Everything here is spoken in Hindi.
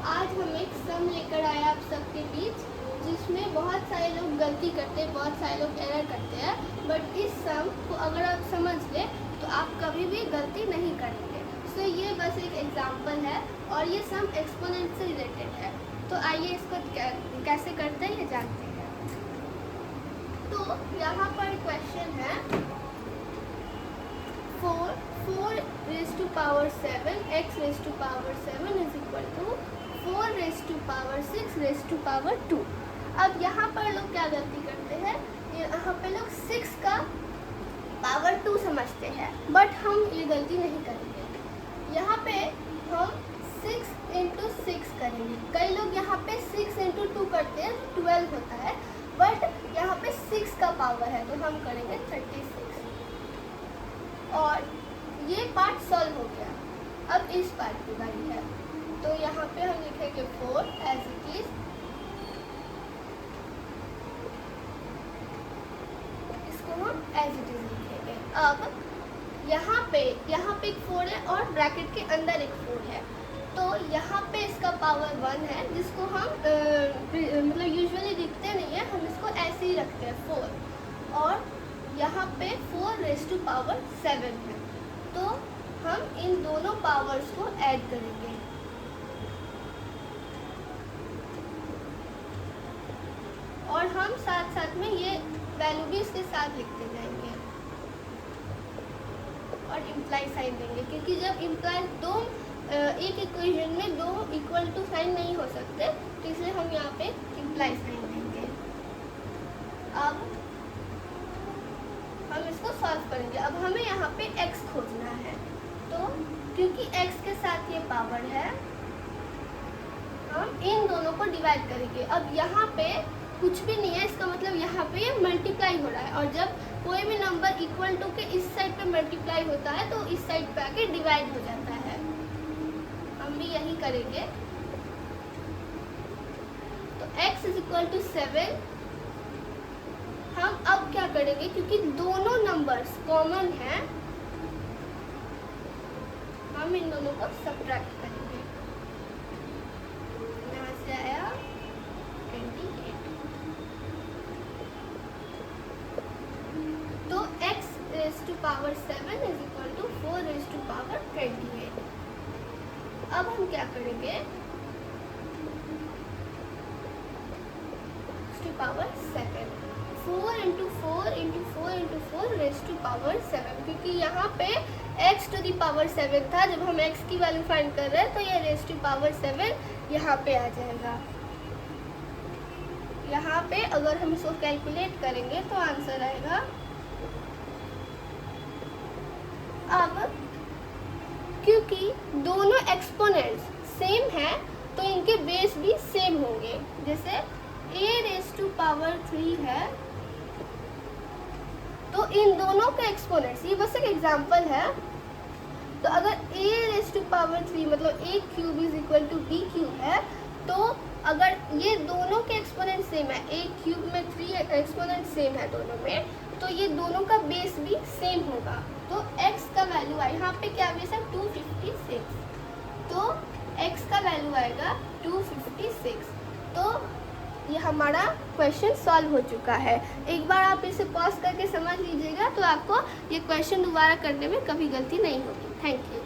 आज हम एक सम लेकर आए आप सबके बीच, जिसमें बहुत सारे लोग गलती करते हैं, बहुत सारे लोग एरर करते हैं। बट इस सम को अगर आप समझ लें तो आप कभी भी गलती नहीं करेंगे। सो ये बस एक एग्जाम्पल है और ये सम एक्सपोनेंट से रिलेटेड है। तो आइए इसको कैसे करते हैं ये जानते हैं। तो यहाँ पर क्वेश्चन है 4 raised to power 7 x raised to power 7 is equal to 4 raised to power 6 raised to power 2। अब यहाँ पर लोग क्या गलती करते हैं, यहाँ पे लोग 6 का पावर 2 समझते हैं, बट हम ये गलती नहीं करेंगे। यहाँ पे हम 6 इंटू 6 करेंगे। कई लोग यहाँ पे 6 इंटू 2 करते हैं, 12 होता है, बट यहाँ पे 6 का पावर है तो हम करेंगे 36। और ये पार्ट सॉल्व हो गया। अब इस पार्ट की बारी है, तो यहाँ पे हम लिखेंगे 4 एज इट इज। इसको हम एज इट इज लिखेंगे। अब यहाँ पे एक 4 है और ब्रैकेट के अंदर एक 4 है, तो यहाँ पे इसका पावर 1 है, जिसको हम मतलब यूजुअली लिखते नहीं है, हम इसको ऐसे ही रखते हैं 4। और यहाँ पे 4 रेज़ टू पावर 7 है, तो हम इन दोनों पावर्स को ऐड करेंगे। और हम साथ साथ में ये वैल्यू भी इसके साथ लिखते जाएंगे और इम्प्लाई साइन देंगे, क्योंकि जब इम्प्लाई दो एक इक्वेशन में दो इक्वल टू साइन नहीं हो सकते, तो इसलिए हम यहाँ पे इम्प्लाई साइन देंगे। अब हम इसको सॉल्व करेंगे। अब हमें यहाँ पे x खोजना है, तो क्योंकि x के साथ ये पावर है, हम इन दोनों को डिवाइड करेंगे। अब यहाँ पे कुछ भी नहीं है, इसका मतलब यहाँ पे ये मल्टीप्लाई हो रहा है, और जब कोई भी नंबर इक्वल टू के इस साइड पे मल्टीप्लाई होता है तो इस साइड पे आके डिवाइड हो जाता है। हम भी यही करेंगे। तो x इज इक्वल टू 7। हम अब क्या करेंगे, क्योंकि दोनों नंबर्स कॉमन हैं, हम इन दोनों को सब्ट्रैक्ट करेंगे। यहाँ से आया 28। तो x raise to power 7 is equal to 4 raise to power 28। अब हम क्या करेंगे, to power 7 4 into 4 into 4 into 4 raise to power 7, क्योंकि यहाँ पे x टू दी पावर 7 था। जब हम x की वैल्यू फाइंड कर रहे हैं तो ये रेज़ टू पावर 7 यहाँ पे आ जाएगा। यहाँ पे अगर हम इसको कैलकुलेट करेंगे तो आंसर आएगा। अब क्योंकि दोनों एक्सपोनेंट्स सेम है तो इनके बेस भी सेम होंगे। जैसे a रेज़ टू पावर 3 है, तो इन दोनों के एक्सपोनेंट्स, ये बस एक एग्जांपल है, तो अगर a रेज़ टू पावर 3 मतलब a cube is equal to b cube है, तो अगर ये दोनों के एक्सपोनेंट सेम है, a क्यूब में 3 एक्सपोनेंट सेम है दोनों में, तो ये दोनों का बेस भी सेम होगा। तो x का वैल्यू आए, यहाँ पे क्या बेस है 256, तो x का वैल्यू आएगा 256। तो ये हमारा क्वेश्चन सॉल्व हो चुका है। एक बार आप इसे पॉज करके समझ लीजिएगा, तो आपको ये क्वेश्चन दोबारा करने में कभी गलती नहीं होगी। Thank you.